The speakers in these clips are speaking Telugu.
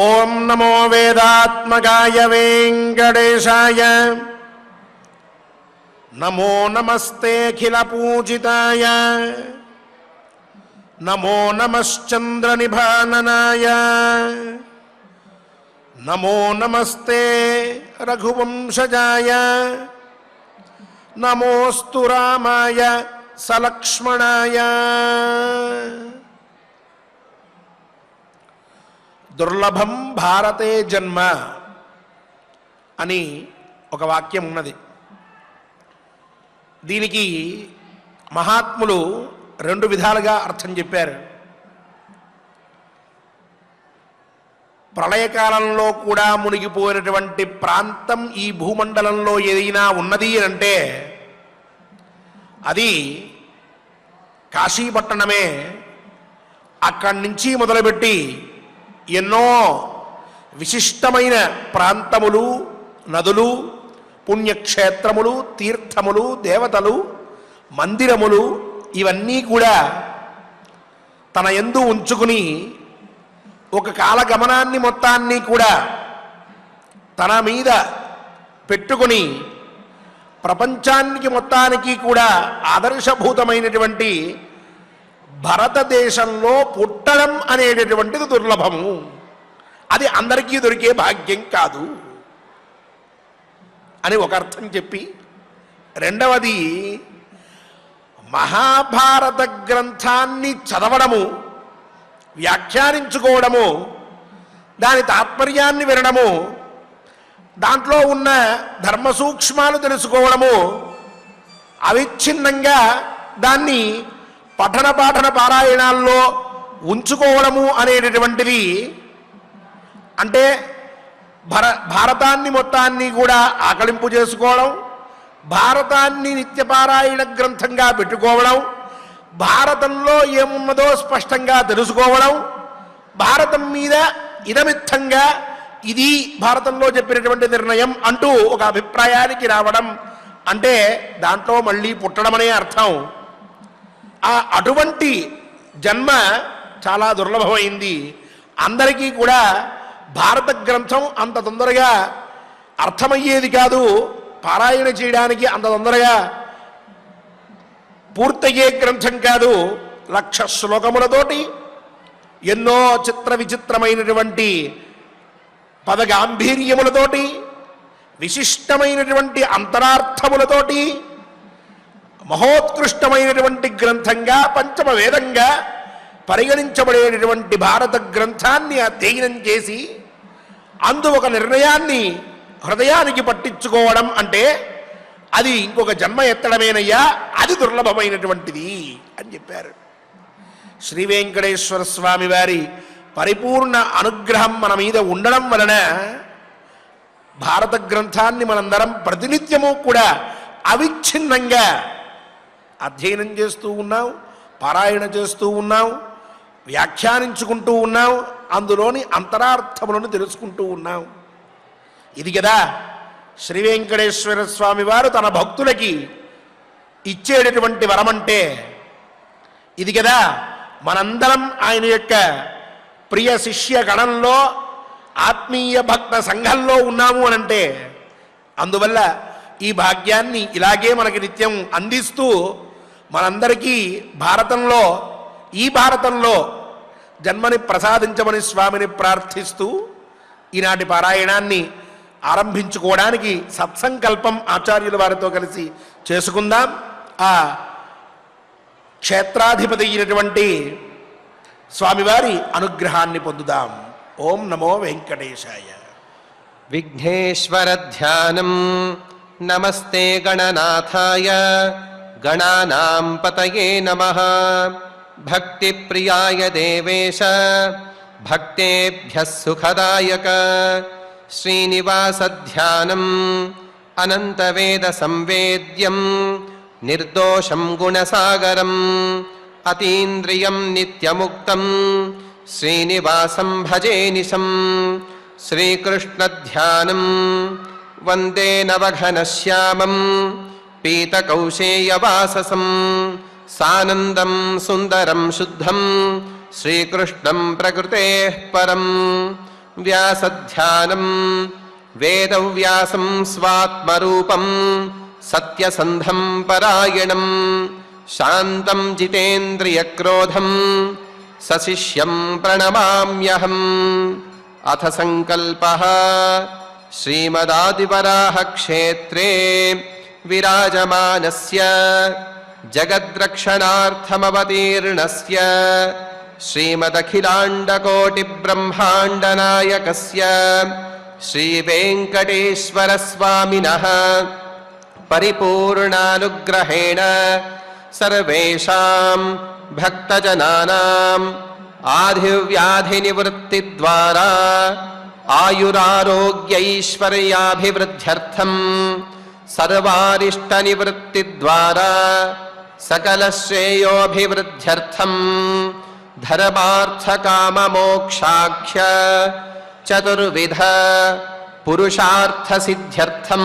ఓం నమో వేదాత్మకాయ వెంకటేశాయ. నమో నమస్తే అఖిల పూజితాయ. నమో నమశ్చంద్ర నిభాననాయ. నమో నమస్తే రఘువంశజాయ. నమోస్తు రామాయ సలక్ష్మణాయ. దుర్లభం భారతే జన్మ అని ఒక వాక్యం ఉన్నది. దీనికి మహాత్ములు రెండు విధాలుగా అర్థం చెప్పారు. ప్రళయకాలంలో కూడా మునిగిపోయినటువంటి ప్రాంతం ఈ భూమండలంలో ఏదైనా ఉన్నది అంటే అది కాశీపట్టణమే. అక్కడి నుంచి మొదలుపెట్టి ఎన్నో విశిష్టమైన ప్రాంతములు, నదులు, పుణ్యక్షేత్రములు, తీర్థములు, దేవతలు, మందిరములు ఇవన్నీ కూడా తన యందు ఉంచుకుని ఒక కాలగమనాన్ని మొత్తాన్ని కూడా తన మీద పెట్టుకుని ప్రపంచానికి మొత్తానికి కూడా ఆదర్శభూతమైనటువంటి భారతదేశంలో పుట్టడం అనేటటువంటిది దుర్లభము. అది అందరికీ దొరికే భాగ్యం కాదు అని ఒక అర్థం చెప్పి, రెండవది మహాభారత గ్రంథాన్ని చదవడము, వ్యాఖ్యానించుకోవడము, దాని తాత్పర్యాన్ని వినడము, దాంట్లో ఉన్న ధర్మ సూక్ష్మాలు తెలుసుకోవడము, అవిచ్ఛిన్నంగా దాన్ని పఠన పాఠన పారాయణాల్లో ఉంచుకోవడము అనేటటువంటిది, అంటే భారతాన్ని మొత్తాన్ని కూడా ఆకలింపు చేసుకోవడం, భారతాన్ని నిత్యపారాయణ గ్రంథంగా పెట్టుకోవడం, భారతంలో ఏమున్నదో స్పష్టంగా తెలుసుకోవడం, భారతం మీద ఇదమిత్తంగా ఇది భారతంలో చెప్పినటువంటి నిర్ణయం అంటూ ఒక అభిప్రాయానికి రావడం, అంటే దాంట్లో మళ్ళీ పుట్టడం అనే అర్థం. అటువంటి జన్మ చాలా దుర్లభమైంది. అందరికీ కూడా భారత గ్రంథం అంత తొందరగా అర్థమయ్యేది కాదు. పారాయణ చేయడానికి అంత తొందరగా పూర్తయ్యే గ్రంథం కాదు. 1,00,000 శ్లోకములతోటి ఎన్నో చిత్ర విచిత్రమైనటువంటి పదగాంభీర్యములతోటి విశిష్టమైనటువంటి అంతరార్థములతోటి మహోత్కృష్టమైనటువంటి గ్రంథంగా, పంచమ వేదంగా పరిగణించబడేటటువంటి భారత గ్రంథాన్ని అధ్యయనం చేసి అందు ఒక నిర్ణయాన్ని హృదయానికి పట్టించుకోవడం అంటే అది ఇంకొక జన్మ ఎత్తడమేనయ్యా, అది దుర్లభమైనటువంటిది అని చెప్పారు. శ్రీ వెంకటేశ్వర స్వామి వారి పరిపూర్ణ అనుగ్రహం మన మీద ఉండడం వలన భారత గ్రంథాన్ని మనందరం ప్రతినిత్యము కూడా అవిచ్ఛిన్నంగా అధ్యయనం చేస్తూ ఉన్నాం, పారాయణ చేస్తూ ఉన్నాం, వ్యాఖ్యానించుకుంటూ ఉన్నాం, అందులోని అంతరార్థములను తెలుసుకుంటూ ఉన్నాం. ఇది కదా శ్రీ వెంకటేశ్వర స్వామి వారు తన భక్తులకి ఇచ్చేటటువంటి వరమంటే. ఇది కదా మనందరం ఆయన యొక్క ప్రియ శిష్య గణంలో, ఆత్మీయ భక్త సంఘంలో ఉన్నాము అనంటే. అందువల్ల ఈ భాగ్యాన్ని ఇలాగే మనకి నిత్యం అందిస్తూ మనందరికీ భారతంలో, ఈ భారతంలో జన్మని ప్రసాదించమని స్వామిని ప్రార్థిస్తూ ఈనాటి పారాయణాన్ని ఆరంభించుకోవడానికి సత్సంకల్పం ఆచార్యుల వారితో కలిసి చేసుకుందాం. ఆ క్షేత్రాధిపతి అయినటువంటి స్వామివారి అనుగ్రహాన్ని పొందుదాం. ఓం నమో వెంకటేశాయ. విఘ్నేశ్వర ధ్యానం. నమస్తే గణనాథాయ గణానాం పతయే నమః. భక్తి ప్రియాయ దేవేశ భక్తేభ్యః సుఖదాయక. శ్రీనివాస ధ్యానం అనంతవేద సంవేద్యం నిర్దోషం గుణసాగరం అతీంద్రియం నిత్యముక్తం శ్రీనివాసం భజే నిశం. శ్రీకృష్ణ ధ్యానం వందే నవఘనశ్యామం పీతకౌశేయవాససం సానందం సుందరం శుద్ధం శ్రీకృష్ణం ప్రకృతేః పరం. వ్యాసధ్యానం వేదవ్యాసం స్వాత్మరూపం సత్యసంధం పరాయణం శాంతం జితేంద్రియక్రోధం సశిష్యం ప్రణమామ్యహం. అథ సంకల్పః శ్రీమదాదివరాహక్షేత్రే విరాజమానస్య జగద్రక్షణార్థమవతీర్ణస్య శ్రీమదఖిలాండకోటిబ్రహ్మాండనాయకస్య శ్రీవేంకటేశ్వరస్వామినః పరిపూర్ణానుగ్రహేణ సర్వేషాం భక్తజనానాం ఆధివ్యాధినివృత్తిద్వారా ఆయురారోగ్యైశ్వర్యాభివృద్ధ్యర్థం సర్వారిష్టనివృత్తిద్వారా సకలశ్రేయోభివృద్ధ్యర్థం ధర్మార్థకామమోక్షాఖ్య చతుర్విధ పురుషార్థసిద్ధ్యర్థం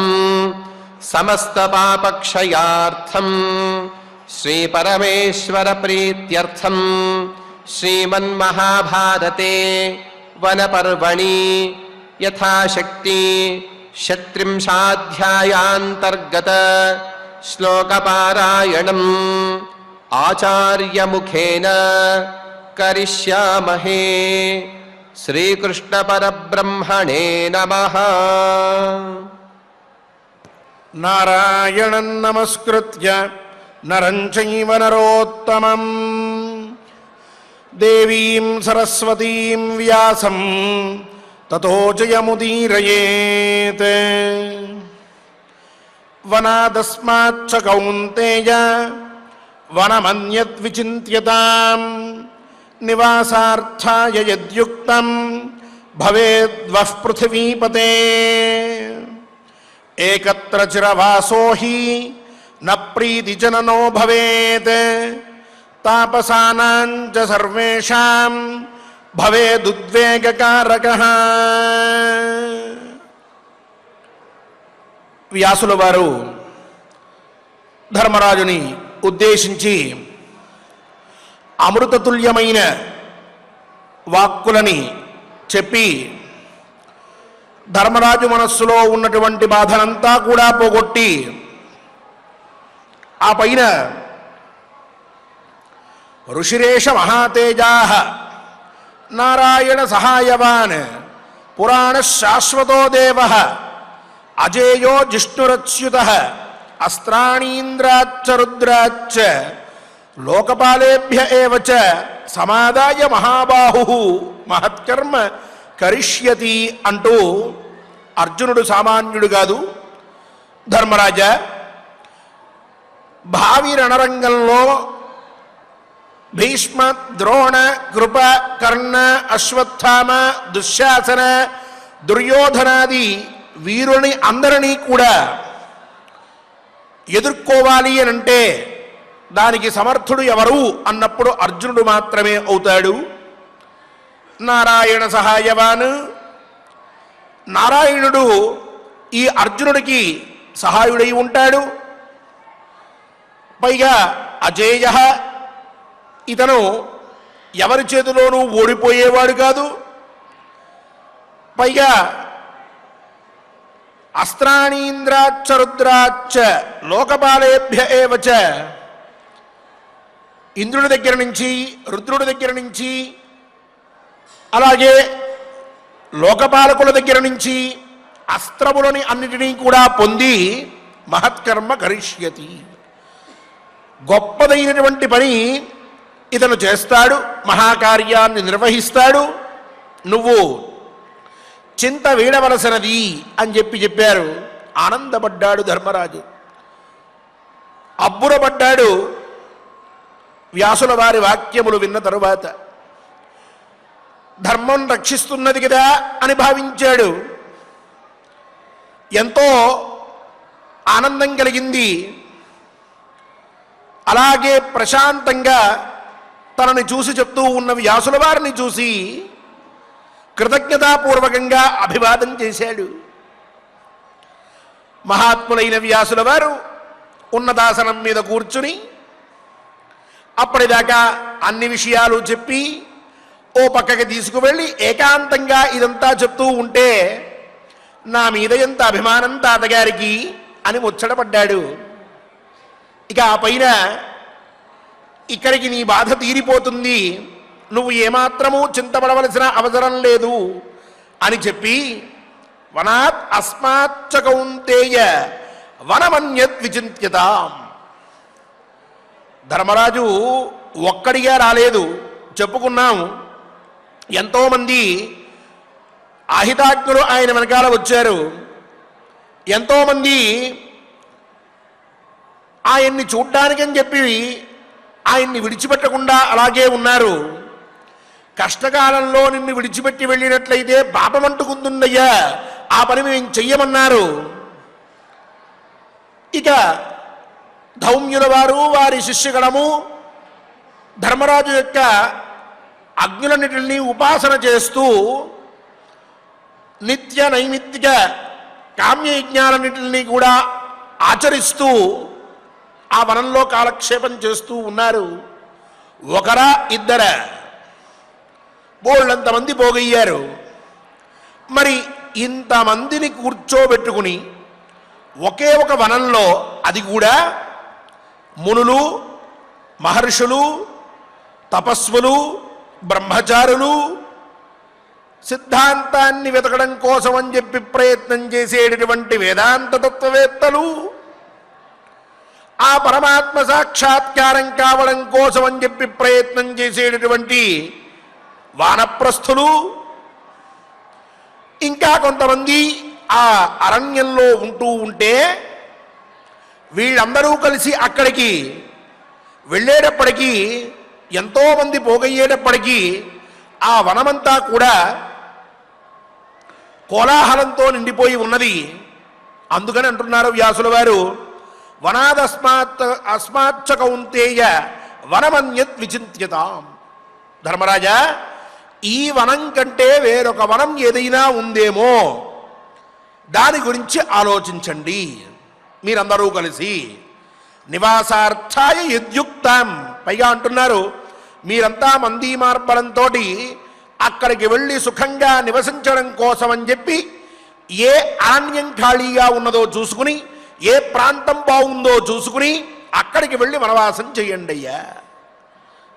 సమస్తపాపక్షయార్థం శ్రీపరమేశ్వర ప్రీత్యర్థం శ్రీమన్మహాభారతే వనపర్వణి యథాశక్తి షట్త్రింశాధ్యాయాంతర్గత శ్లోకపారాయణం ఆచార్యముఖేన కరిష్యామహే. శ్రీకృష్ణ పరబ్రహ్మణే నమః. నారాయణం నమస్కృత్య నరం చైవ నరోత్తమం దేవీం సరస్వతీం వ్యాసం తతో జయముదీరయేత్. వనాదస్మాచ్చ కౌంతేయ వనమన్యద్విచింత్యతాం నివాసార్థాయ యద్యుక్తం భవేద్వః పృథివీపతే. ఏకత్ర చిరవాసో హి న ప్రీతిజననో భవేత్ తాపసానాం చ సర్వేషాం భవేదుద్వేగకారకః. వ్యాసుల వారు ధర్మరాజుని ఉద్దేశించి అమృతతుల్యమైన వాక్కులని చెప్పి ధర్మరాజు మనస్సులో ఉన్నటువంటి బాధనంతా కూడా పోగొట్టి ఆ పైన ఋషిరేష మహాతేజాః నారాయణ సహాయవాన్ పురాణ శాశ్వతో దేవః అజేయో జిష్ణురచ్యుతః అస్త్రాణీంద్రాచ్చ రుద్రాచ్చ లోకపాలేభ్య ఏవ చ సమాదాయ మహాబాహు మహత్కర్మ కరిష్యతి అంటూ అర్జునుడు సామాన్యుడు కాదు. ధర్మరాజ, భావి రణరంగంలో భీష్మ, ద్రోణ, కృప, కర్ణ, అశ్వత్థామ, దుశ్శాసన, దుర్యోధనాది వీరుని అందరినీ కూడా ఎదుర్కోవాలి అని అంటే దానికి సమర్థుడు ఎవరు అన్నప్పుడు అర్జునుడు మాత్రమే అవుతాడు. నారాయణ సహాయవాన్, నారాయణుడు ఈ అర్జునుడికి సహాయుడై ఉంటాడు. పైగా అజేయ, ఇతను ఎవరి చేతిలోనూ ఓడిపోయేవాడు కాదు. పైగా అస్త్రాణీంద్రాచ్చ రుద్రాచ్చ లోకపాలేభ్య ఏవ చ, ఇంద్రుడి దగ్గర నుంచి రుద్రుడి దగ్గర నుంచి అలాగే లోకపాలకుల దగ్గర నుంచి అస్త్రములని అన్నిటినీ కూడా పొంది మహత్కర్మ కరిష్యతి, గొప్పదైనటువంటి పని ఇతను చేస్తాడు, మహాకార్యాన్ని నిర్వహిస్తాడు. నువ్వు చింత వీడవలసినది అని చెప్పారు. ఆనందపడ్డాడు ధర్మరాజు, అబ్బురపడ్డాడు వ్యాసుల వారి వాక్యములు విన్న తరువాత. ధర్మం రక్షిస్తున్నది కదా అని భావించాడు. ఎంతో ఆనందం కలిగింది. అలాగే ప్రశాంతంగా తనని చూసి చెప్తూ ఉన్న వ్యాసుల వారిని చూసి కృతజ్ఞతాపూర్వకంగా అభివాదం చేశాడు. మహాత్ములైన వ్యాసుల వారు ఉన్నతాసనం మీద కూర్చుని అప్పటిదాకా అన్ని విషయాలు చెప్పి ఓ పక్కకి తీసుకువెళ్ళి ఏకాంతంగా ఇదంతా చెప్తూ ఉంటే నా మీద ఎంత అభిమానం తాతగారికి అని ముచ్చటపడ్డాడు. ఇక ఆ పైన ఇక్కడికి నీ బాధ తీరిపోతుంది, నువ్వు ఏమాత్రమూ చింతపడవలసిన అవసరం లేదు అని చెప్పి వనాత్ అస్మాచ్చ కౌంతేయ వనమన్యత్ విచింత్యతాం. ధర్మరాజు ఒక్కడిగా రాలేదు, చెప్పుకున్నాం. ఎంతోమంది ఆహితాజ్ఞులు ఆయన వెనకాల వచ్చారు. ఎంతోమంది ఆయన్ని చూడ్డానికని చెప్పి ఆయన్ని విడిచిపెట్టకుండా అలాగే ఉన్నారు. కష్టకాలంలో నిన్ను విడిచిపెట్టి వెళ్ళినట్లయితే పాపమంటుకుంటుందయ్యా, ఆ పని మేము చెయ్యమన్నారు. ఇక ధౌమ్యుల వారు వారి శిష్యగణము ధర్మరాజు యొక్క అగ్నులన్నిటిని ఉపాసన చేస్తూ నిత్య నైమిత్తిక కామ్యయజ్ఞాలన్నిటిని కూడా ఆచరిస్తూ ఆ వనంలో కాలక్షేపం చేస్తూ ఉన్నారు. ఒకరా ఇద్దరా బోళ్ళంతమంది పోగయ్యారు. మరి ఇంతమందిని కూర్చోబెట్టుకుని ఒకే ఒక వనంలో, అది కూడా మునులు, మహర్షులు, తపస్వులు, బ్రహ్మచారులు, సిద్ధాంతాన్ని వెతకడం కోసం అని చెప్పి ప్రయత్నం చేసేటటువంటి వేదాంత తత్వవేత్తలు, ఆ పరమాత్మ సాక్షాత్కారం కావడం కోసం అని చెప్పి ప్రయత్నం చేసేటటువంటి వానప్రస్థులు, ఇంకా కొంతమంది ఆ అరణ్యంలో ఉంటూ ఉంటే వీళ్ళందరూ కలిసి అక్కడికి వెళ్ళేటప్పటికీ, ఎంతోమంది పోగయ్యేటప్పటికీ ఆ వనమంతా కూడా కోలాహలంతో నిండిపోయి ఉన్నది. అందుకని అంటున్నారు వ్యాసుల వారు, అస్మాచ్చ కౌంతేయ వనమన్యత్ విచింత్యతాం. ధర్మరాజా, ఈ వనం కంటే వేరొక వనం ఏదైనా ఉందేమో దాని గురించి ఆలోచించండి మీరందరూ కలిసి. నివాసార్థాయ యద్యుక్తం, పైగా అంటున్నారు మీరంతా మందీ మార్బలంతో అక్కడికి వెళ్ళి సుఖంగా నివసించడం కోసం అని చెప్పి ఏ అరణ్యం ఖాళీగా ఉన్నదో చూసుకుని, ఏ ప్రాంతం బాగుందో చూసుకుని అక్కడికి వెళ్ళి వనవాసం చేయండి అయ్యా.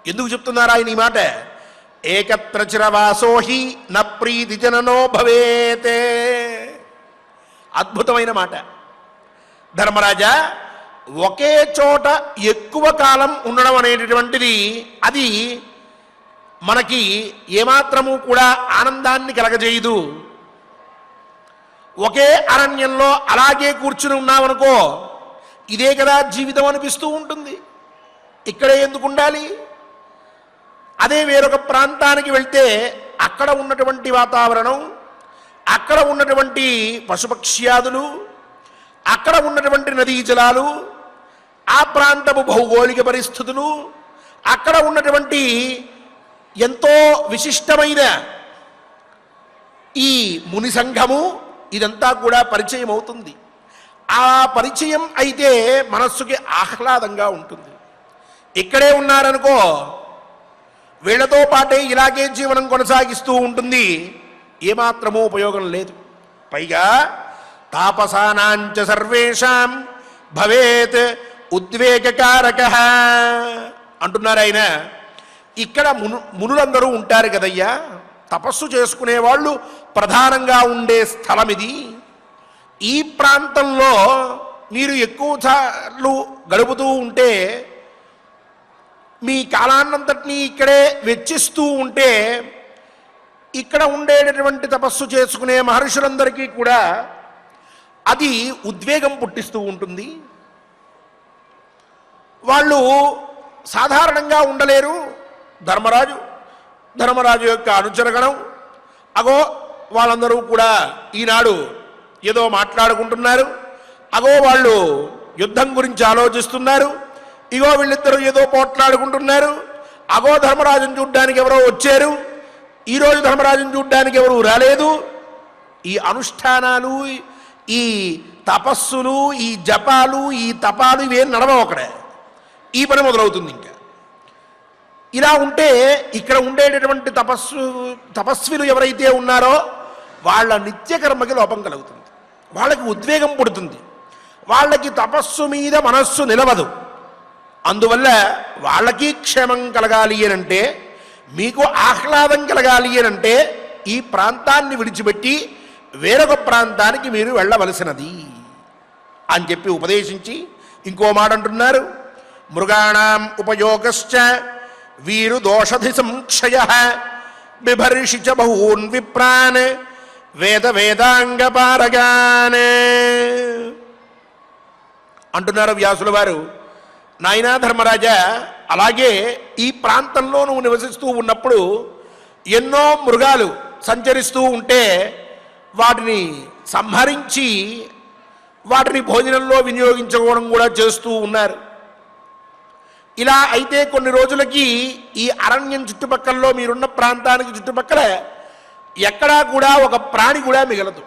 ఎందుకు చెప్తున్నారు ఆయన ఈ మాట? ఏకత్ర చిరవాసోహి న ప్రీతి జననో భవేతే. అద్భుతమైన మాట. ధర్మరాజా, ఒకే చోట ఎక్కువ కాలం ఉండడం అనేటటువంటిది అది మనకి ఏమాత్రము కూడా ఆనందాన్ని కలగజేయదు. ఒకే అరణ్యంలో అలాగే కూర్చుని ఉన్నామనుకో, ఇదే కదా జీవితం అనిపిస్తూ ఉంటుంది. ఇక్కడే ఎందుకు ఉండాలి? అదే వేరొక ప్రాంతానికి వెళ్తే అక్కడ ఉన్నటువంటి వాతావరణం, అక్కడ ఉన్నటువంటి పశుపక్ష్యాదులు, అక్కడ ఉన్నటువంటి నదీ జలాలు, ఆ ప్రాంతపు భౌగోళిక పరిస్థితులు, అక్కడ ఉన్నటువంటి ఎంతో విశిష్టమైన ఈ ముని సంఘము, ఇదంతా కూడా పరిచయం అవుతుంది. ఆ పరిచయం అయితే మనస్సుకి ఆహ్లాదంగా ఉంటుంది. ఇక్కడే ఉన్నారనుకో, వీళ్లతో పాటే ఇలాగే జీవనం కొనసాగిస్తూ ఉంటుంది, ఏమాత్రమూ ఉపయోగం లేదు. పైగా తాపసానాంచ సర్వేషాం భవేత్ ఉద్వేగకారక అంటున్నారు ఆయన. ఇక్కడ మునులందరూ ఉంటారు కదయ్యా, తపస్సు చేసుకునేవాళ్ళు ప్రధానంగా ఉండే స్థలం ఇది. ఈ ప్రాంతంలో మీరు ఎక్కువ సార్లు గడుపుతూ ఉంటే, మీ కాలాన్నంతటినీ ఇక్కడే వెచ్చిస్తూ ఉంటే, ఇక్కడ ఉండేటటువంటి తపస్సు చేసుకునే మహర్షులందరికీ కూడా అది ఉద్వేగం పుట్టిస్తూ ఉంటుంది. వాళ్ళు సాధారణంగా ఉండలేరు. ధర్మరాజు యొక్క అనుచరగణం అగో వాళ్ళందరూ కూడా ఈనాడు ఏదో మాట్లాడుకుంటున్నారు, అగో వాళ్ళు యుద్ధం గురించి ఆలోచిస్తున్నారు, ఇగో వీళ్ళిద్దరూ ఏదో పోట్లాడుకుంటున్నారు, అగో ధర్మరాజును చూడ్డానికి ఎవరో వచ్చారు, ఈరోజు ధర్మరాజును చూడ్డానికి ఎవరు రాలేదు. ఈ అనుష్ఠానాలు, ఈ తపస్సులు, ఈ జపాలు, ఈ తపాలు ఇవేం నడవవు అక్కడే. ఈ పని మొదలవుతుంది. ఇంకా ఇలా ఉంటే ఇక్కడ ఉండేటటువంటి తపస్విలు ఎవరైతే ఉన్నారో వాళ్ళ నిత్యకర్మకి లోపం కలుగుతుంది, వాళ్ళకి ఉద్వేగం పుడుతుంది, వాళ్ళకి తపస్సు మీద మనస్సు నిలవదు. అందువల్ల వాళ్ళకి క్షేమం కలగాలి అనంటే, మీకు ఆహ్లాదం కలగాలి అనంటే ఈ ప్రాంతాన్ని విడిచిపెట్టి వేరొక ప్రాంతానికి మీరు వెళ్ళవలసినది అని చెప్పి ఉపదేశించి ఇంకో మాట అంటున్నారు. మృగాణం ఉపయోగశ్చ వీరు దోషధి సంక్షయ బిభర్షి చ బహూన్ విప్రాన్ వేదాంగపారగాన్ అంటున్నారు వ్యాసుల వారు. నాయనా ధర్మరాజా, అలాగే ఈ ప్రాంతంలో నువ్వు నివసిస్తూ ఉన్నప్పుడు ఎన్నో మృగాలు సంచరిస్తూ ఉంటే వాటిని సంహరించి వాటిని భోజనంలో వినియోగించుకోవడం కూడా చేస్తూ ఉన్నారు. ఇలా అయితే కొన్ని రోజులకి ఈ అరణ్యం చుట్టుపక్కలలో మీరున్న ప్రాంతానికి చుట్టుపక్కల ఎక్కడా కూడా ఒక ప్రాణి కూడా మిగలదు.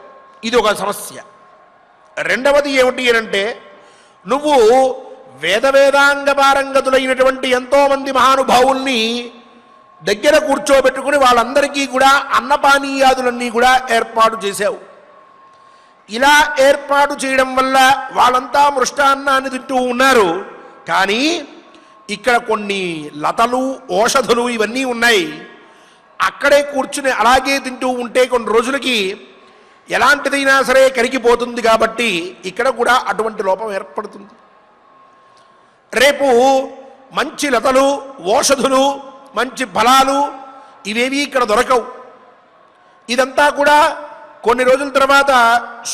ఇది ఒక సమస్య. రెండవది ఏమిటి అంటే, నువ్వు వేదాంగపారంగతులైనటువంటి ఎంతోమంది మహానుభావుల్ని దగ్గర కూర్చోబెట్టుకుని వాళ్ళందరికీ కూడా అన్నపానీయాదులన్నీ కూడా ఏర్పాటు చేశావు. ఇలా ఏర్పాటు చేయడం వల్ల వాళ్ళంతా మృష్టాన్నాన్ని తింటూ ఉన్నారు. కానీ ఇక్కడ కొన్ని లతలు ఓషధులు ఇవన్నీ ఉన్నాయి. అక్కడే కూర్చుని అలాగే తింటూ ఉంటే కొన్ని రోజులకి ఎలాంటిదైనా సరే కరిగిపోతుంది. కాబట్టి ఇక్కడ కూడా అటువంటి లోపం ఏర్పడుతుంది. రేపు మంచి లతలు ఓషధులు మంచి ఫలాలు ఇవేవి ఇక్కడ దొరకవు. ఇదంతా కూడా కొన్ని రోజుల తర్వాత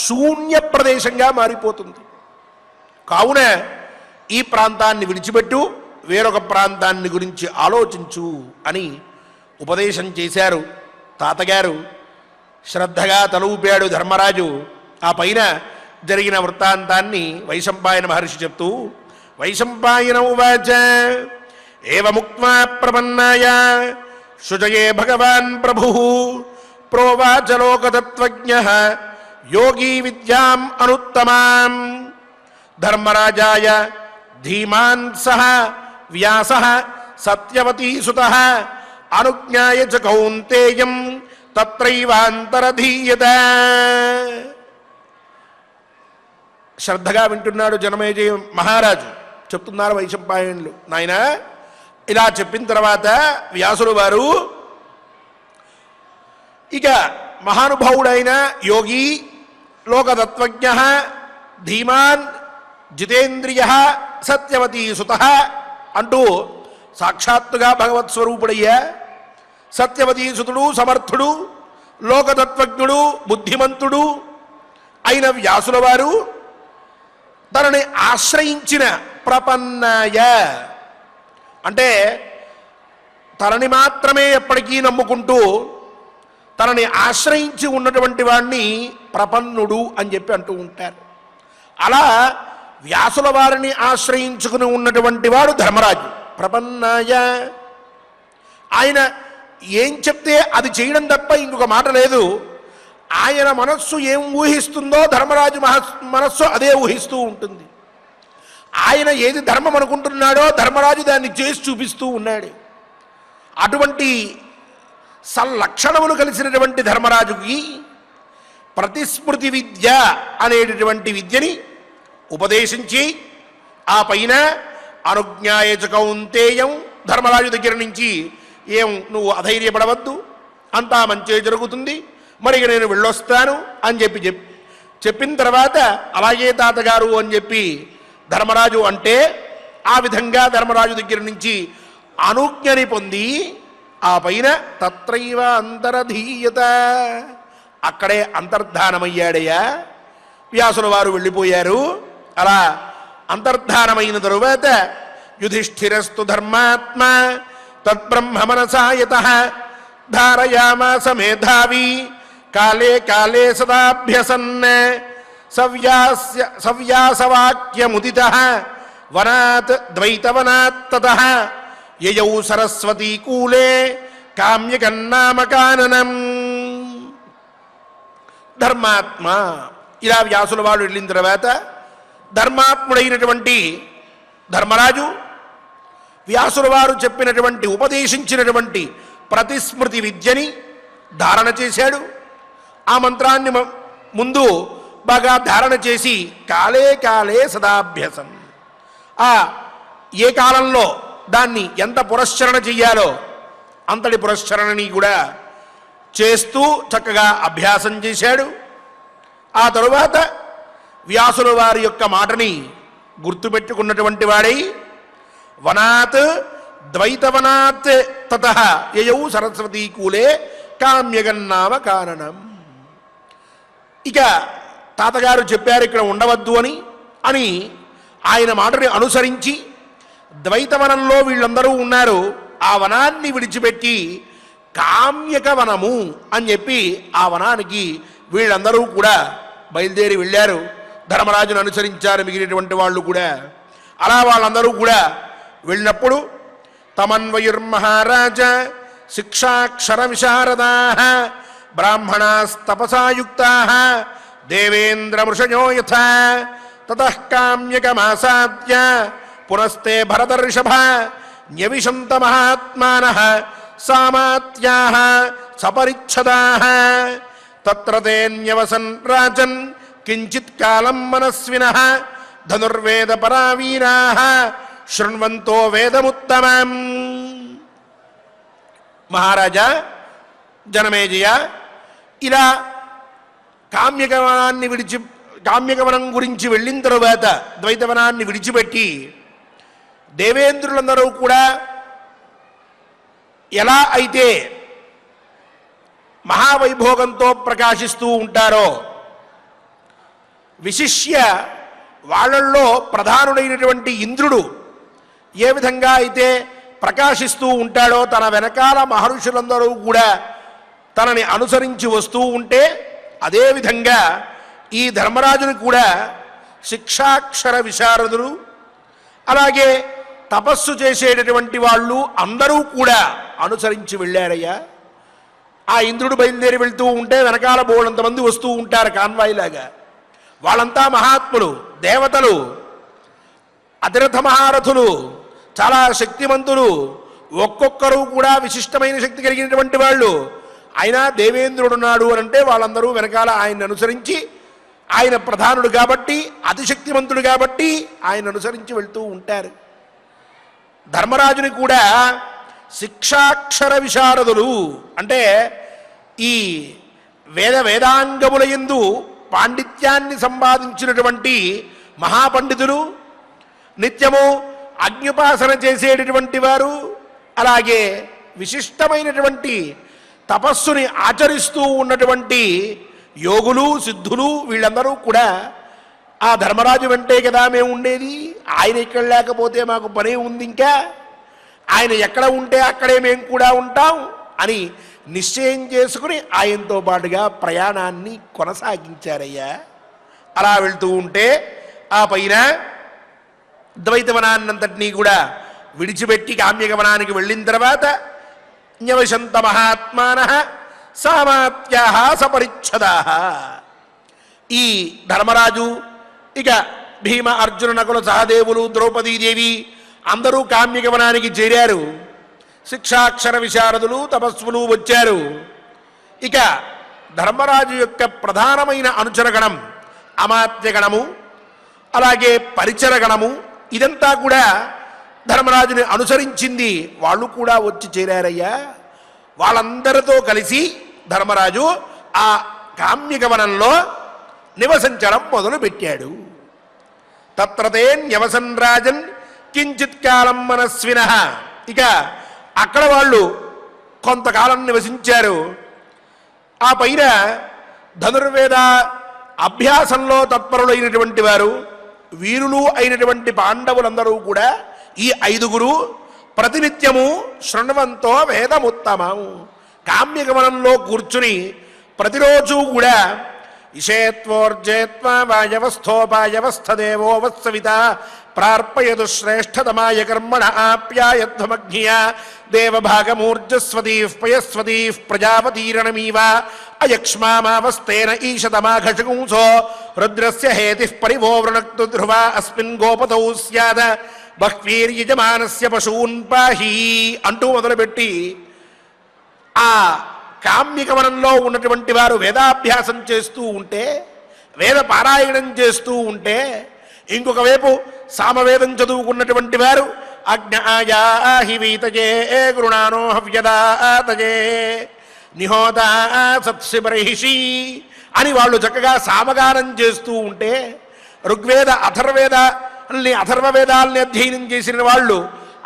శూన్య ప్రదేశంగా మారిపోతుంది. కావున ఈ ప్రాంతాన్ని విడిచిపెట్టు, వేరొక ప్రాంతాన్ని గురించి ఆలోచించు అని ఉపదేశం చేశారు తాతగారు. శ్రద్ధగా తలూపాడు ధర్మరాజు. ఆ పైన జరిగిన వృత్తాంతాన్ని వైశంపాయన మహర్షి చెప్తూ, వైశంపాయన ఉవాచ ఏవముక్త్వా ప్రపన్నాయ శుచయే భగవాన్ ప్రభుః ప్రోవాచ లోకతత్వజ్ఞః యోగీ విద్యాం అనుత్తమాం ధర్మరాజాయ ధీమాన్ సహ వ్యాసః సత్యవతీసుతః అనుజ్ఞాయ చ కౌంతేయం తత్రైవాంతరధీయత. శ్రద్ధగా వింటున్నాడు జనమేజయ మహారాజు. చెప్తున్నారు వైశంపాయనులు, నాయన ఇలా చెప్పిన తర్వాత వ్యాసులు వారు ఇక మహానుభావుడైన యోగి లోకతత్వజ్ఞ ధీమాన్ జితేంద్రియ సత్యవతీసుత అంటూ సాక్షాత్తుగా భగవత్ స్వరూపుడయ్యా సత్యవతీసుతుడు సమర్థుడు లోకతత్వజ్ఞుడు బుద్ధిమంతుడు అయిన వ్యాసుల వారు తనని ఆశ్రయించిన ప్రపన్నాయ అంటే తనని మాత్రమే ఎప్పటికీ నమ్ముకుంటూ తనని ఆశ్రయించి ఉన్నటువంటి వాడిని ప్రపన్నుడు అని చెప్పి అంటూ ఉంటారు. అలా వ్యాసుల వారిని ఆశ్రయించుకుని ఉన్నటువంటి వాడు ధర్మరాజు. ప్రపన్నాయ, ఆయన ఏం చెప్తే అది చేయడం తప్ప ఇంకొక మాట లేదు. ఆయన మనస్సు ఏం ఊహిస్తుందో ధర్మరాజు మనస్సు అదే ఊహిస్తూ ఉంటుంది. ఆయన ఏది ధర్మం అనుకుంటున్నాడో ధర్మరాజు దాన్ని చేసి చూపిస్తూ ఉన్నాడు. అటువంటి సల్లక్షణములు కలిసినటువంటి ధర్మరాజుకి ప్రతిస్మృతి విద్య అనేటటువంటి విద్యని ఉపదేశించి ఆ పైన అనుజ్ఞాయ చ కౌంతేయం ధర్మరాజు దగ్గర నుంచి ఏం నువ్వు అధైర్యపడవద్దు, అంతా మంచే జరుగుతుంది, మరి నేను వెళ్ళొస్తాను అని చెప్పిన తర్వాత అలాగే తాతగారు అని చెప్పి ధర్మరాజు అంటే ఆ విధంగా ధర్మరాజు దగ్గర నుంచి అనుజ్ఞని పొంది ఆ పైన తత్రైవ అంతరధీయత అక్కడే అంతర్ధానమయ్యాడయ్యా. వ్యాసుల వారు వెళ్ళిపోయారు. అలా అంతర్ధానమైన తరువాత యుధిష్ఠిరస్తు ధర్మాత్మ తద్బ్రహ్మ మనసాయతః ధారయామాస మేధావి కాలే కాలే సదాభ్యసన్ సవ్యాసవాక్యముదితః వనాత్ ద్వైతవనాత్ తతః యయౌ సరస్వతీ కూలే కామ్యకన్నామకాననం. ధర్మాత్మ ఇలా వ్యాసుల వాడు వెళ్ళిన తర్వాత ధర్మాత్ముడైనటువంటి ధర్మరాజు వ్యాసుల వారు చెప్పినటువంటి ఉపదేశించినటువంటి ప్రతిస్మృతి విద్యని ధారణ చేశాడు. ఆ మంత్రాన్ని ముందు బాగా ధారణ చేసి కాలే కాలే సదాభ్యసం, ఆ ఏ కాలంలో దాన్ని ఎంత పురస్చరణ చెయ్యాలో అంతటి పురస్చరణని కూడా చేస్తూ చక్కగా అభ్యాసం చేశాడు. ఆ తరువాత వ్యాసుల వారి యొక్క మాటని గుర్తుపెట్టుకున్నటువంటి వాడై వనాత్ ద్వైతవనాత్ తతః యయౌ సరస్వతీ కూలే కామ్యగన్నామ కారణం. ఇక తాతగారు చెప్పారు ఇక్కడ ఉండవద్దు అని ఆయన మాటని అనుసరించి ద్వైతవనంలో వీళ్ళందరూ ఉన్నారు. ఆ వనాన్ని విడిచిపెట్టి కామ్యక వనము అని చెప్పి ఆ వనానికి వీళ్ళందరూ కూడా బయలుదేరి వెళ్ళారు. ధర్మరాజును అనుసరించారు మిగిలినటువంటి వాళ్ళు కూడా. అలా వాళ్ళందరూ కూడా వెళ్ళినప్పుడు తమన్వయుర్మహారాజ శిక్షాక్షర విశారదా బ్రాహ్మణాస్తపసాయుక్తా దేవేంద్రమృషయో యథా తతః కామ్యకమాసాద్య పునస్తే భరతర్షభ న్యవిశంత మహాత్మానః సామాత్యాః సపరిచ్ఛదాః తత్ర తే న్యవసన్ రాజన్ కించిత్ కాలం మనస్వినః ధనుర్వేద పరావీరాః శృణ్వంతో వేదముత్తమం. మహారాజా జనమేజయ, ఇలా కామ్యకవనం గురించి వెళ్ళిన తరువాత ద్వైతవనాన్ని విడిచిపెట్టి దేవేంద్రులందరూ కూడా ఎలా అయితే మహావైభోగంతో ప్రకాశిస్తూ ఉంటారో, విశిష్య వాళ్ళల్లో ప్రధానుడైనటువంటి ఇంద్రుడు ఏ విధంగా అయితే ప్రకాశిస్తూ ఉంటాడో, తన వెనకాల మహర్షులందరూ కూడా తనని అనుసరించి వస్తూ ఉంటే, అదేవిధంగా ఈ ధర్మరాజుని కూడా శిక్షాక్షర విశారదులు, అలాగే తపస్సు చేసేటటువంటి వాళ్ళు అందరూ కూడా అనుసరించి వెళ్ళారయ్యా. ఆ ఇంద్రుడు బయలుదేరి వెళ్తూ ఉంటే వెనకాల బోళ్ళంతమంది వస్తూ ఉంటారు కాన్వాయిలాగా. వాళ్ళంతా మహాత్ములు, దేవతలు, అతిరథ మహారథులు, చాలా శక్తిమంతులు, ఒక్కొక్కరు కూడా విశిష్టమైన శక్తి కలిగినటువంటి వాళ్ళు. ఆయన దేవేంద్రుడున్నాడు అని అంటే వాళ్ళందరూ వెనకాల ఆయన్ని అనుసరించి, ఆయన ప్రధానుడు కాబట్టి, అతిశక్తిమంతుడు కాబట్టి ఆయన అనుసరించి వెళ్తూ ఉంటారు. ధర్మరాజుని కూడా శిక్షాక్షర విశారదులు అంటే ఈ వేదాంగముల యందు పాండిత్యాన్ని సంపాదించినటువంటి మహాపండితులు, నిత్యము అగ్నిపాసన చేసేటటువంటి వారు, అలాగే విశిష్టమైనటువంటి తపస్సుని ఆచరిస్తూ ఉన్నటువంటి యోగులు, సిద్ధులు, వీళ్ళందరూ కూడా ఆ ధర్మరాజు వెంటే కదా మేము ఉండేది. ఆయన ఇక్కడ లేకపోతే మాకు పనే ఉంది, ఇంకా ఆయన ఎక్కడ ఉంటే అక్కడే మేము కూడా ఉంటాం అని నిశ్చయం చేసుకుని ఆయనతో పాటుగా ప్రయాణాన్ని కొనసాగించారయ్యా. అలా వెళ్తూ ఉంటే ఆ పైన ద్వైతవనాన్నంతటినీ కూడా విడిచిపెట్టి కామ్యగమనానికి వెళ్ళిన తర్వాత న్యవశంత మహాత్మానః సామాత్యాః సపరిచ్ఛదాః. ఈ ధర్మరాజు, ఇక భీమ, అర్జున, నకుల, సహదేవులు, ద్రౌపదీదేవి అందరూ కామ్యగమనానికి చేరారు. శిక్షాక్షర విశారదులు, తపస్సులు వచ్చారు. ఇక ధర్మరాజు యొక్క ప్రధానమైన అనుచరగణం అమాత్యగణము, అలాగే పరిచరగణము, ఇదంతా కూడా ధర్మరాజుని అనుసరించింది. వాళ్ళు కూడా వచ్చి చేరారయ్యా. వాళ్ళందరితో కలిసి ధర్మరాజు ఆ కామ్యగమనంలో నివసించడం మొదలు పెట్టాడు. తత్రతే న్యవసన్ రాజన్ కించిత్ కాలం మనస్వినః. ఇక అక్కడ వాళ్ళు కొంతకాలం నివసించారు. ఆ పైన ధనుర్వేద అభ్యాసంలో తత్పరులైనటువంటి వారు, వీరులు అయినటువంటి పాండవులందరూ కూడా ఈ 5గురు ప్రతినిత్యము శృణ్వంతో వేదముత్తమం కామ్యగమనంలో కూర్చుని ప్రతిరోజు కూడా ఇషేత్వోర్జేత్వా వాయవస్థోపాయవస్థదేవో వత్సవిత ప్రార్పయదు శ్రేష్ఠతమాయ కర్మణ ఆప్యాయధ్వమగ్నియ దేవభాగమూర్జస్వతీః పయస్వతీః ప్రజాపతీరణమీవ అయక్ష్మామావస్తేన ఈశతమాఘషగుంసో రుద్రస్య హేతిః పరివో వృణక్తు ధ్రువా అస్మిన్ గోపతౌ స్యాద బహ్వీర్యజమానస్య పశూన్ పాహి అంటూ మొదలుపెట్టి ఆ కామ్యకవనంలో ఉన్నటువంటి వారు వేదాభ్యాసం చేస్తూ ఉంటే, వేద పారాయణం చేస్తూ ఉంటే, ఇంకొక వైపు సామవేదం చదువుకున్నటువంటి వారు అజ్ఞాయాహి వీతజే గృణానో హవ్యదాతజే నిహోదా సత్సి బర్హిషి అని వాళ్ళు చక్కగా సామగానం చేస్తూ ఉంటే, ఋగ్వేద అథర్వవేదాల్ని అధ్యయనం చేసిన వాళ్ళు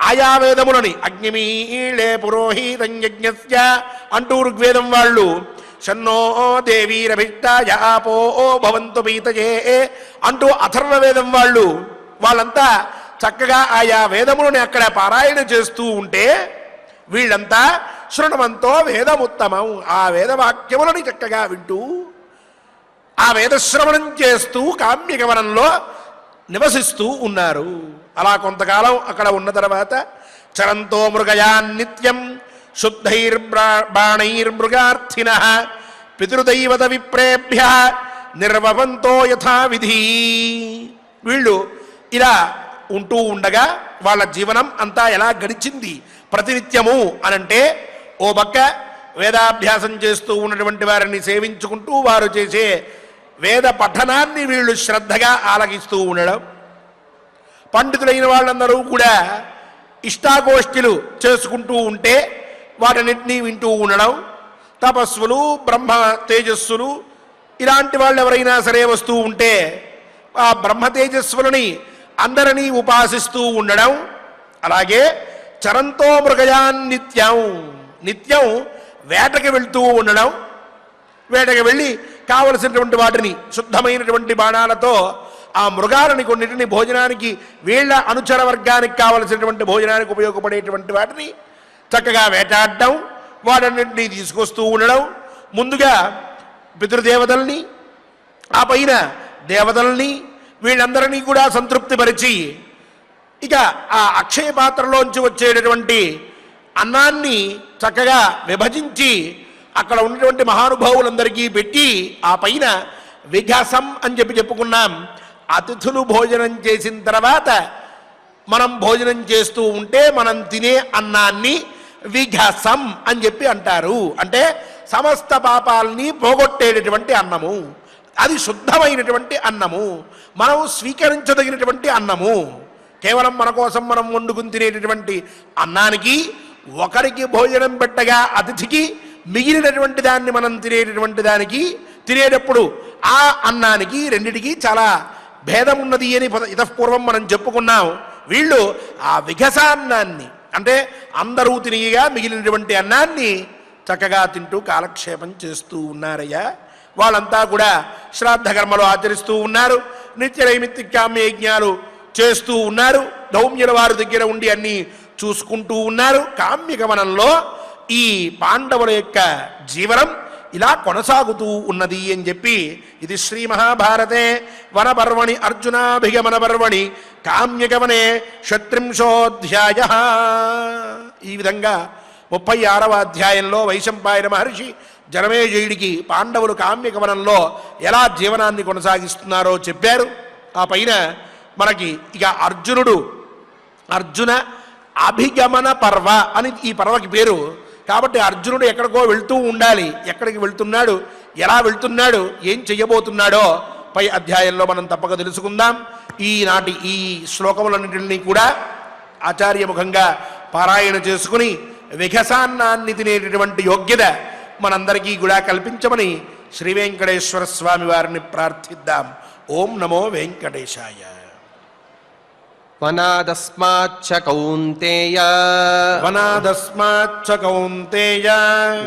ఆయా వేదములని అగ్నిమీళే పురోహితం యజ్ఞస్య అంటూ ఋగ్వేదం వాళ్ళు షన్నో దేవీరభిష్టాయ ఆపో భవంతు పీతజే అంటూ అథర్వవేదం వాళ్ళంతా చక్కగా ఆయా వేదములని అక్కడ పారాయణ చేస్తూ ఉంటే, వీళ్ళంతా శృణవంతో వేదముత్తమం ఆ వేదవాక్యములని చక్కగా వింటూ ఆ వేదశ్రవణం చేస్తూ కామ్యగమనంలో నివసిస్తూ ఉన్నారు. అలా కొంతకాలం అక్కడ ఉన్న తర్వాత చరంతో మృగయాన్నిత్యం శుద్ధైర్బాణైర్మృగార్థిన పితృదైవత విప్రేభ్య నిర్వవంతో యథావిధి. వీళ్ళు ఇలా ఉంటూ ఉండగా వాళ్ళ జీవనం అంతా ఎలా గడిచింది ప్రతినిత్యము అనంటే, ఓ పక్క వేదాభ్యాసం చేస్తూ ఉన్నటువంటి వారిని సేవించుకుంటూ వారు చేసే వేద పఠనాన్ని వీళ్ళు శ్రద్ధగా ఆలకిస్తూ ఉండడం, పండితులైన వాళ్ళందరూ కూడా ఇష్టాగోష్ఠులు చేసుకుంటూ ఉంటే వాటన్నిటినీ వింటూ ఉండడం, తపస్సులు బ్రహ్మ తేజస్సులు ఇలాంటి వాళ్ళు ఎవరైనా సరే వస్తూ ఉంటే ఆ బ్రహ్మ తేజస్సులని అందరినీ ఉపాసిస్తూ ఉండడం, అలాగే చరంతో మృగయాన్నిత్యం నిత్యం వేటకి వెళ్తూ ఉండడం, వేటకి వెళ్ళి కావలసినటువంటి వాటిని శుద్ధమైనటువంటి బాణాలతో ఆ మృగాలని కొన్నిటిని భోజనానికి వీళ్ళ అనుచర వర్గానికి కావలసినటువంటి భోజనానికి ఉపయోగపడేటువంటి వాటిని చక్కగా వేటాడడం, వాటన్నింటినీ తీసుకొస్తూ ఉండడం, ముందుగా పితృదేవతల్ని ఆ పైన దేవతల్ని వీళ్ళందరినీ కూడా సంతృప్తిపరిచి ఇక ఆ అక్షయ పాత్రలోంచి వచ్చేటటువంటి అన్నాన్ని చక్కగా విభజించి అక్కడ ఉన్నటువంటి మహానుభావులందరికీ పెట్టి ఆ పైన విఘసం అని చెప్పుకున్నాం. అతిథులు భోజనం చేసిన తర్వాత మనం భోజనం చేస్తూ ఉంటే మనం తినే అన్నాన్ని విఘసం అని అంటారు. అంటే సమస్త పాపాలని పోగొట్టేటటువంటి అన్నము, అది శుద్ధమైనటువంటి అన్నము, మనం స్వీకరించదగినటువంటి అన్నము. కేవలం మన కోసం మనం వండుకుని తినేటటువంటి అన్నానికి, ఒకరికి భోజనం పెట్టగా అతిథికి మిగిలినటువంటి దాన్ని మనం తినేటటువంటి దానికి, తినేటప్పుడు ఆ అన్నానికి రెండిటికి చాలా భేదం ఉన్నది అని ఇతపూర్వం మనం చెప్పుకున్నాం. వీళ్ళు ఆ విఘసాన్నాన్ని అంటే అందరూ తినిగా మిగిలినటువంటి అన్నాన్ని చక్కగా తింటూ కాలక్షేపం చేస్తూ ఉన్నారయ్యా. వాళ్ళంతా కూడా శ్రాద్ధ కర్మలు ఆచరిస్తూ ఉన్నారు, నిత్య నైమిత్తికామ్య యజ్ఞాలు చేస్తూ ఉన్నారు, దౌమ్యుల వారి దగ్గర ఉండి అన్ని చూసుకుంటూ ఉన్నారు. కామ్యగమనంలో ఈ పాండవుల యొక్క జీవనం ఇలా కొనసాగుతూ ఉన్నది అని చెప్పి ఇది శ్రీ మహాభారతే వనపర్వణి అర్జునాభిగమన పర్వణి కామ్యగమనే 36 ఈ విధంగా 36వ అధ్యాయంలో వైశంపాయన మహర్షి జనమేజయుడికి పాండవులు కామ్యగమనంలో ఎలా జీవనాన్ని కొనసాగిస్తున్నారో చెప్పారు. ఆ పైన మనకి ఇక అర్జున అభిగమన పర్వ అని ఈ పర్వకి పేరు. కాబట్టి అర్జునుడు ఎక్కడికో వెళ్తూ ఉండాలి, ఎక్కడికి వెళ్తున్నాడు, ఎలా వెళ్తున్నాడు, ఏం చెయ్యబోతున్నాడో పై అధ్యాయంలో మనం తప్పక తెలుసుకుందాం. ఈనాటి ఈ శ్లోకములన్నింటినీ కూడా ఆచార్యముఖంగా పారాయణ చేసుకుని విఘసాన్నాన్ని తినేటటువంటి యోగ్యత మనందరికీ కూడా కల్పించమని శ్రీ వెంకటేశ్వర స్వామి వారిని ప్రార్థిద్దాం. ఓం నమో వెంకటేశాయ. వనాదస్మాచ్చ కౌంతేయ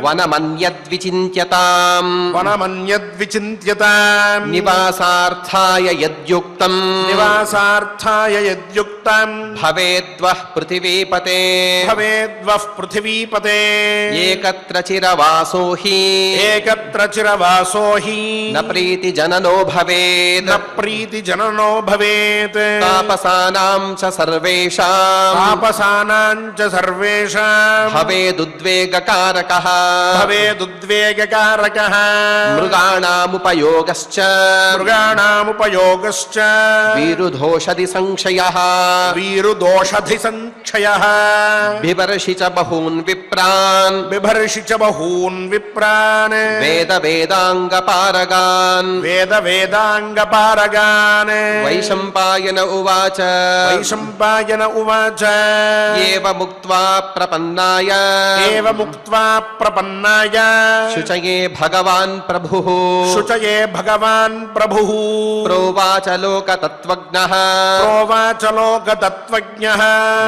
వనమన్యద్విచింత్యతాం నివాసార్థాయ యద్యుక్తం భవేద్వః పృథివీపతే ఏకత్ర చిరవాసో హి న ప్రీతి జననో భవేత్ తాపసానాం చ సర్వేషాం తాపసానాం చ సర్వేషాం భవేదుద్వేగకారకః భవేదుద్వేగకారకః మృగాణాముపయోగశ్చ మృగాణాముపయోగశ్చ వీరుధోషధి సంక్షయః వీరుదోషధి సంక్షయః బిభర్షి చ బహూన్ విప్రాన్ బిభర్షి చ బహూన్ విప్రాన్ వేదాంగపారగాన్ వేదాంగపారగాన్ వైశంపాయన ఉవాచ వైశంపాయన ఉవాచ ఏవముక్త్వా ప్రపన్నాయ ఏవముక్త్వా ప్రపన్నాయ శుచయే భగవాన్ ప్రభుః శుచయే భగవాన్ ప్రభుః ప్రోవాచ లోకతత్త్వజ్ఞః ప్రోవాచ లోకతత్త్వజ్ఞః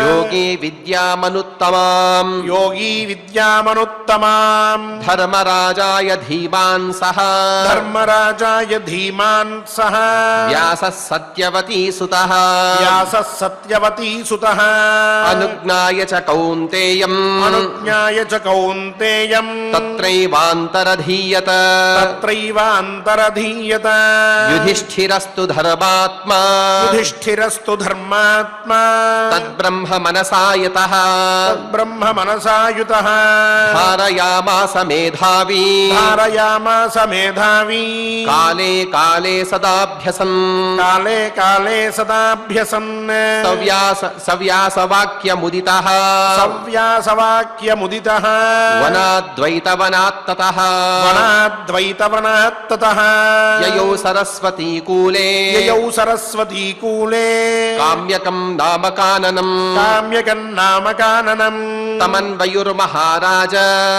యోగి విద్యామనుత్తమాం యోగీ విద్యామనుత్తమాం ధర్మరాజాయ ధీమాన్ సహ ధర్మరాజాయ ధీమాన్ సహ వ్యాసः సత్యవతీ సుతః వ్యాసः సత్యవతీ సుతః అనుజ్ఞాయ చ కౌంతేయం అనుజ్ఞాయ చ కౌంతేయం తత్రైవాంతరధీయత తత్రైవాంతరధీయత యుధిష్ఠిరస్తు ధర్మాత్మా యుధిష్ఠిరస్తు ధర్మాత్మా తద్బ్రహ్మ మనసాయతః తద్బ్రహ్మ మనసాయుతః ధారయామాస మేధావీ ధారయామాస మేధావీ కాలే కాలే సదాభ్యసన్ కాలే కాలే సదాభ్యసన్ సవ్యాసవాక్యముదితః సవ్యాసవాక్యముదితః వనాద్వైతవనాత్తతః వనాద్వైతవనాత్తతః యయౌ సరస్వతీకూలే యయౌ సరస్వతీకూలే కామ్యకం నామకాననం కామ్యకం నామకాననం తమన్వయుర్మహారాజ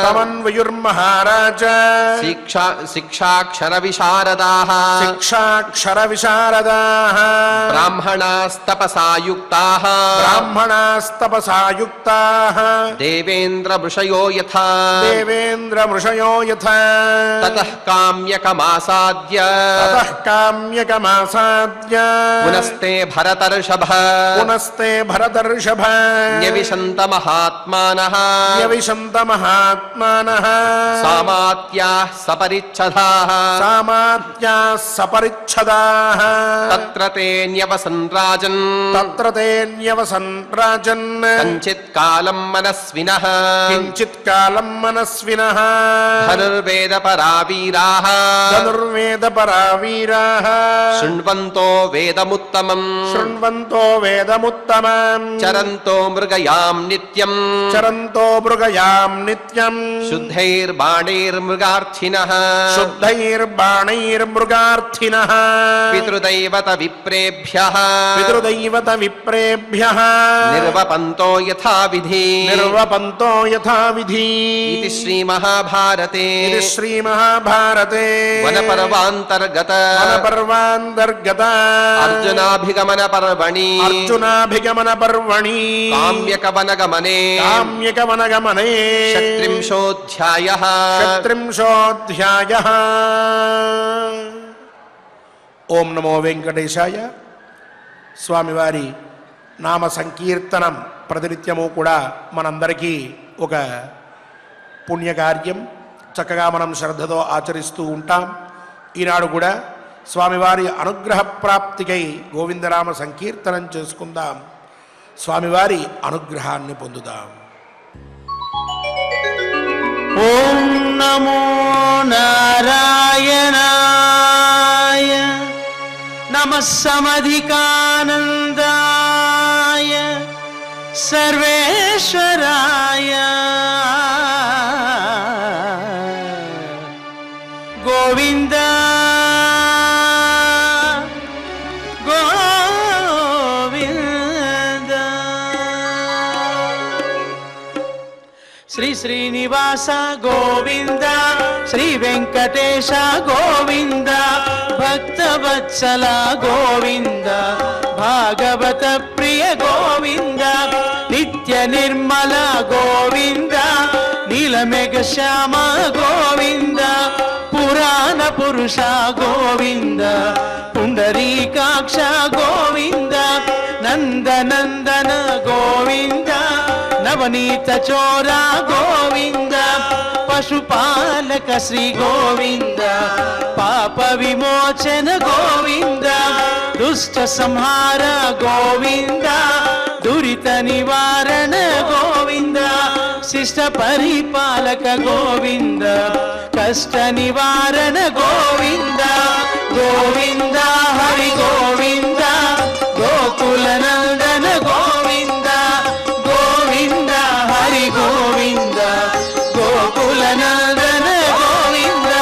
తమన్వయుర్మహారాజ శిక్షాక్షర విశారదాః శిక్షాక్షర విశారదాః బ్రాహ్మణాస్తపసాయుక్తాః బ్రాహ్మణాస్తపసాయుక్తాః దేవేంద్రమృషయో యథా దేవేంద్రమృషయో యథా తతః కామ్యకమాసాద్య తతః కామ్యకమాసాద్య పునస్తే భరతర్షభ పునస్తే భరతర్షభ న్యవిశంత మహాత్మానః న్యవిశంత మహాత్మానః సామాత్యాః సపరిచ్ఛదాః సామాత్యాः సపరిచ్ఛదాః తత్ర తే న్యవసన్ రాజన్ తత్ర తే న్యవసన్ రాజన్ కంచిత్ కాలం మనస్వినః కించిత్ కాలం మనస్వినః ధనుర్వేద పరావీరాః ధనుర్వేదపరా వీరాः శృణ్వంతో వేదముత్తమం శృణ్వంతో వేదముత్తమం చరంతో మృగయాం నిత్యం చరంతో మృగయాం నిత్యం శుద్ధైర్బాణైర్మృగార్థినః శుద్ధైర్బాణైర్మృగార్థినః పితృదైవత విప్రేభ్యః పితృదైవత విప్రేభ్యః నిర్వపంతో యథావిధి నిర్వపంతో యథావిధి ఇది శ్రీమహాభారతే ఇది శ్రీమహాభారతే వనపర్వాంతర్గత వనపర్వాంతర్గత అర్జునాభిగమన పర్వణి అర్జునాభిగమన పర్వణి కామ్యకవనగమనే కామ్యకవనగమనే షట్త్రింశోऽధ్యాయః షట్త్రింశోऽధ్యాయః. ఓం నమో వెంకటేశాయ. స్వామివారి నామ సంకీర్తనం ప్రతినిత్యము కూడా మనందరికీ ఒక పుణ్యకార్యం. చక్కగా మనం శ్రద్ధతో ఆచరిస్తూ ఉంటాం. ఈనాడు కూడా స్వామివారి అనుగ్రహ ప్రాప్తికై గోవిందనామ సంకీర్తనం చేసుకుందాం. స్వామివారి అనుగ్రహాన్ని పొందుదాం. ఓం నమో నారాయణాయ నమః సమధికానందాయ సర్వేశ్వరాయ గోవింద గోవింద శ్రీ శ్రీనివాస గోవింద శ్రీ వెంకటేశ గోవింద భక్తవత్సల గోవింద భాగవత ప్రియ గోవింద నిత్య నిర్మల గోవింద నీలమేఘ శ్యామ గోవింద పురాణ పురుష గోవింద పుండరీకాక్ష గోవింద నందనందన గోవింద నవనీత చోర గోవింద పశుపాలక శ్రీ గోవింద పాప విమోచన గోవింద దుష్ట సంహార గోవింద దురిత నివారణ గోవింద శిష్ట పరిపాలక గోవింద కష్ట నివారణ గోవింద గోవింద హరి గోవింద గోకుల నందన గోవింద గోవింద హరి గోవింద గోకుల నందన గోవింద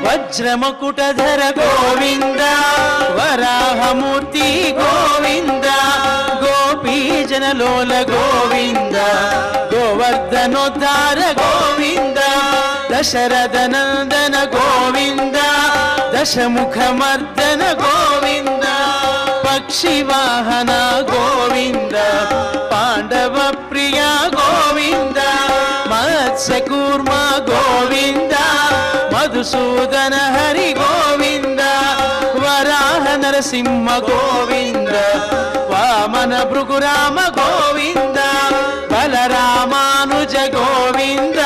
వజ్రముకుటధర గోవింద వరాహమూర్తి గోవింద గోపీజనలోల గోవింద గోవర్ధనోద్ధార గోవింద దశరథ నందన గోవింద దశముఖమర్దన గోవింద పక్షి వాహన గోవింద పాండవ ప్రియ గోవింద మత్స్యకూర్మ గోవింద మధుసూదన హరి గోవింద వరాహ నరసింహ గోవింద వామన భృగురామ గోవింద బలరామానుజ గోవింద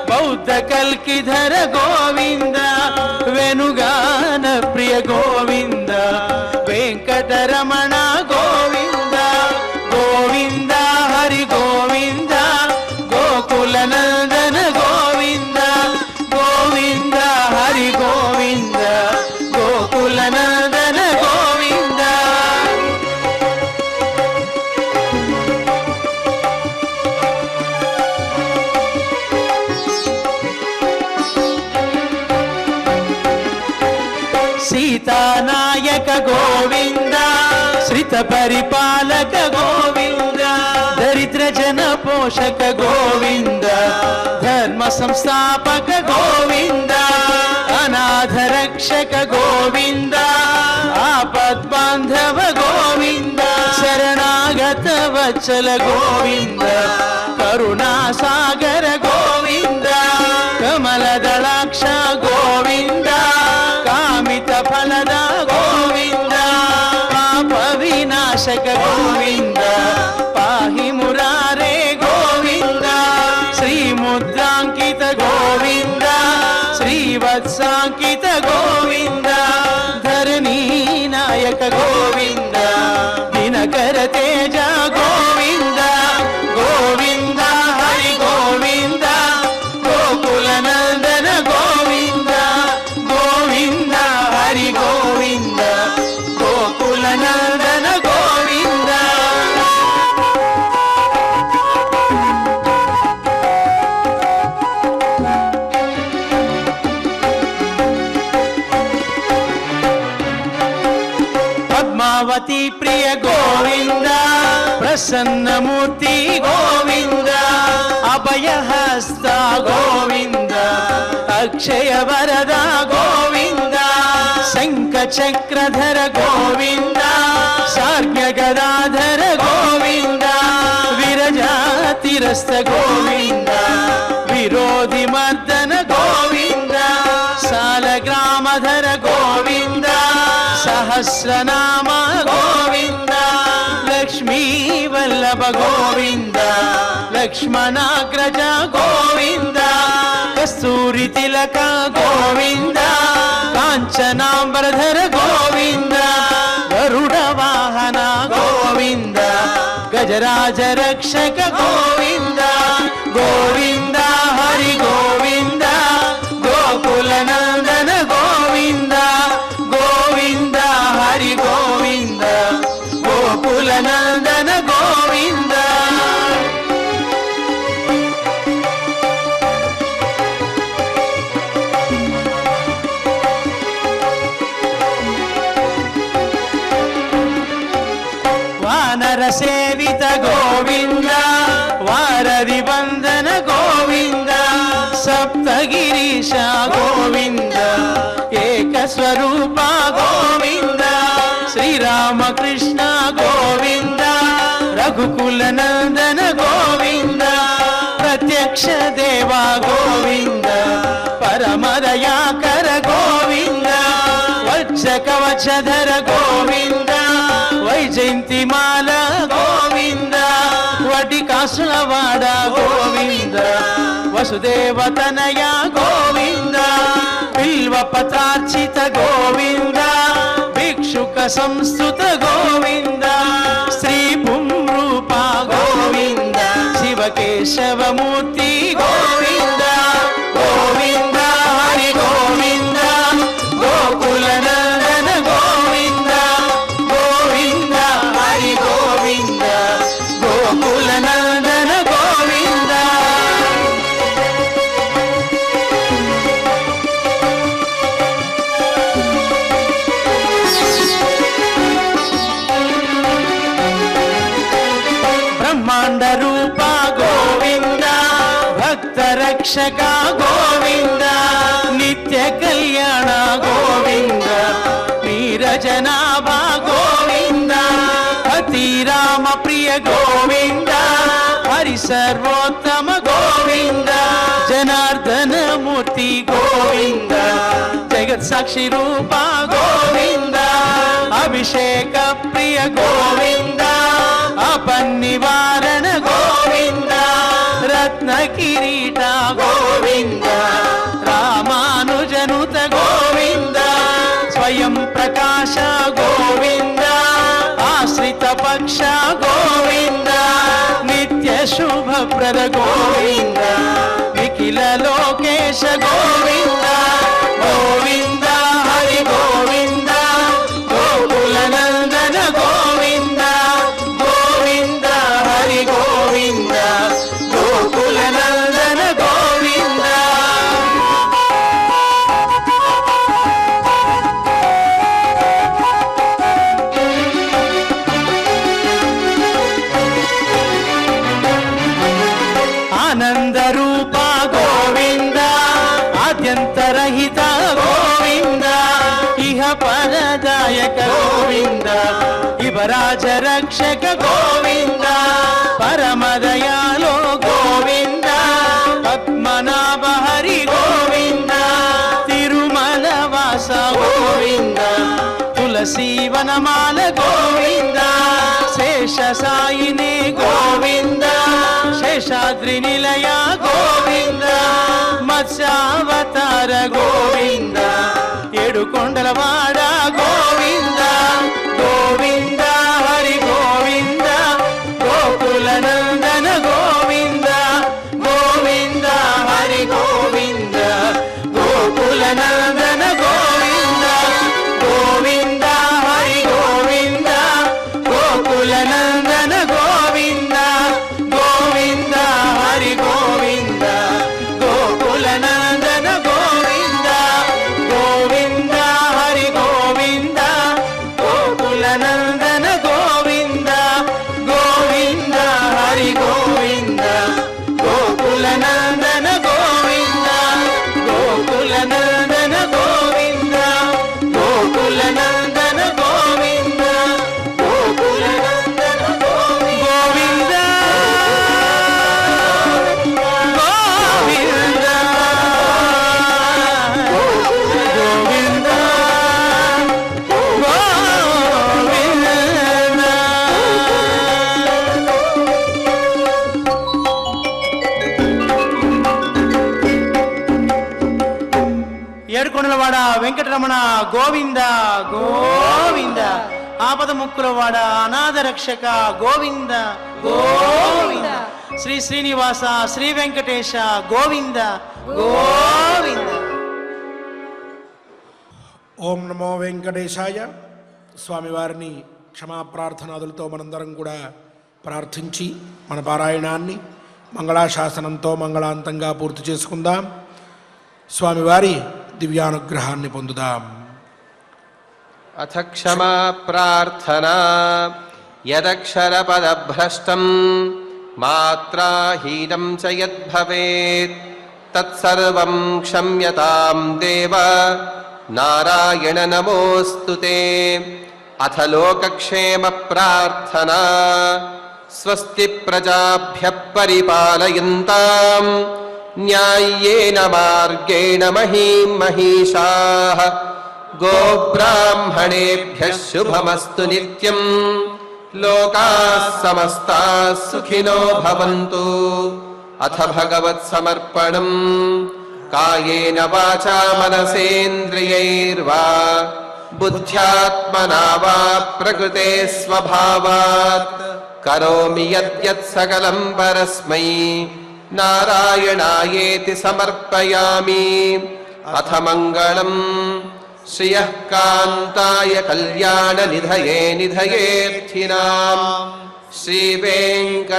బౌద్ధ కల్కిధర గోవింద వెనుగాన ప్రియ గోవింద వెంకటరమణ గోవింద గోవింద హరి గోవింద గోకుల నందన గోవింద గోవింద హరి గోవింద గోకుల నందన గోవింద సీతానాయక గోవింద శ్రిత పరిపాలక గోవింద దరిద్ర జన పోషక గోవింద ధర్మ సంస్థాపక గోవింద అనాథ రక్షక గోవింద ఆపద్బాంధవ గోవింద శరణాగత వత్సల గోవింద కరుణా సాగర గోవింద కమలదళాక్ష గోవింద కామిత ఫలద గోవింద పాప వినాశక గోవింద పాహి మురారే గోవింద శ్రీముద్రాంకిత గోవింద శ్రీవత్సాంకిత గోవింద ధరణీ నాయక గోవింద దినకర తేజ గోవింద గోవింద హరి గోవింద గోకుల నందన గోవింద గోవింద హరి గోవింద గోకుల నందన గోవింద పద్మావతి ప్రియ గోవింద ప్రసన్నమూర్తి గోవింద అభయహస్త గోవింద అక్షయ వరద గోవింద శంఖ చక్రధర గోవింద సార్య గదాధర గోవింద విరజాతిరస్త గోవింద విరోధి మర్దన గోవింద సాలగ్రామధర గోవింద సహస్రనామ గోవింద లక్ష్మీ వల్లభ గోవింద లక్ష్మణాగ్రజ గోవింద కస్తూరి తిలక గోవింద కాంచనాంబరధర గోవింద గరుడ వాహన గోవింద గజరాజ రక్షక గోవింద గోవింద హరి గోవింద గోకుల నందన గోవింద గోవింద హరి గోవింద గోకుల నందన గోవింద వానర సేవిత గోవింద వారధి వందన గోవింద సప్తగిరీశ గోవింద ఏకస్వరూప గోవింద శ్రీరామకృష్ణ గోవింద రఘుకుల నందన గోవింద ప్రత్యక్ష దేవ గోవింద పరమదయాకర గోవింద కవచధర గోవింద వైజయంతిమాల గోవింద వటి కాసులవాడ గోవింద వసుదేవతనయ గోవింద బిల్వ పత్రార్చిత గోవింద భిక్షుక సంస్థుత గోవింద శ్రీ పుంరూప గోవింద శివకేశవమూర్తి గోవింద గోవింద హరి గోవింద గోకుల నందన గోవింద గోవింద హరి గోవింద గోకుల నందన గోవింద బ్రహ్మాండ రూప గోవింద భక్త రక్షక గోవింద నిత్య కళ్యాణ గోవింద వీరజనాభ గోవింద అతి రామ ప్రియ గోవింద హరి సర్వోత్తమ గోవింద జనార్దన మూర్తి గోవింద జగత్ సాక్షి రూప గోవింద అభిషేక ప్రియ గోవింద అపన్నివారణ గోవింద రత్న కిరీట గోవింద రామానుజనుత గోవింద స్వయం ప్రకాశ గోవింద ఆశ్రిత పక్ష గోవింద నిత్య శుభప్రద గోవింద నిఖిల లోకేశ గోవింద గోవింద హరి గోవింద గోకుల నందన గోవింద గోవింద హరి గోవింద గోకుల నందన గోవింద ఆనంద రూప గోవింద ఆద్యంతరహిత గోవింద ఇహ పరదాయక గోవింద యువరాజ రక్షక గోవింద పరమదయాలో గోవింద పద్మనాభ హరి గోవింద తిరుమల వాస గోవింద తులసీ వనమాల గోవింద శేష సాయిని గోవింద శేషాద్రి నిలయ గోవింద మత్స్యావతార గోవింద ఏడుకొండలవాడ గోవింద గోవింద హరి గోవింద గోకుల నందన గోవింద గోవింద హరి గోవింద గోకుల నందన గోవింద గోవింద హరి గోవింద గోకుల నందన గోవింద గోవింద హరి గోవింద గోకుల నందన గోవింద గోవింద హరి గోవింద గోకుల నందన గోవింద గోవింద హరి గోవింద గోకుల నందన గోవింద గోకుల నందన గోవింద గోకుల నందన గోవింద గోకుల నందన గోవింద గోవింద గోవింద ఏడుకొండలవాడ వెంకటరమణ గోవింద గోవింద ఆపద ముక్కులవాడ అనాథ రక్షక గోవింద గోవింద శ్రీ శ్రీనివాస శ్రీ వెంకటేశ గోవింద గోవింద. ఓం నమో వెంకటేశాయ. స్వామివారిని క్షమాప్రార్థనాదులతో మనందరం కూడా ప్రార్థించి మన పారాయణాన్ని మంగళాశాసనంతో మంగళాంతంగా పూర్తి చేసుకుందాం. స్వామివారి దివ్యానుగ్రహాన్ని పొందుదాం. అథ క్షమా ప్రార్థనా యదక్షరపదభ్రష్టం మాత్రాహీనం చ యద్భవేత్ తత్సర్వం క్షమ్యతాం దేవ నారాయణ నమోస్తుతే. అథ లోకక్షేమ ప్రార్థనా స్వస్తి ప్రజాభ్యః పరిపాలయంతాం న్యాయ్యేన మార్గేణ మహీం మహిషాః गोब्राह्मणेभ्यः शुभमस्तु नित्यम् लोकाः समस्ताः सुखिनो भवन्तु। अथ भगवत्समर्पणम् कायेन वाचा मनसेन्द्रियैर्वा बुद्ध्यात्मना वा प्रकृते स्वभावात् करोमि यद्यत् सकलं परस्मै नारायणायेति समर्पयामि। अथ मङ्गलम् श्रियः कान्ताय कल्याणनिधये निधयेऽर्थिनाम् श्रीवेङ्कटनिवासाय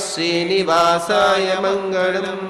श्रीनिवासाय मङ्गलम्।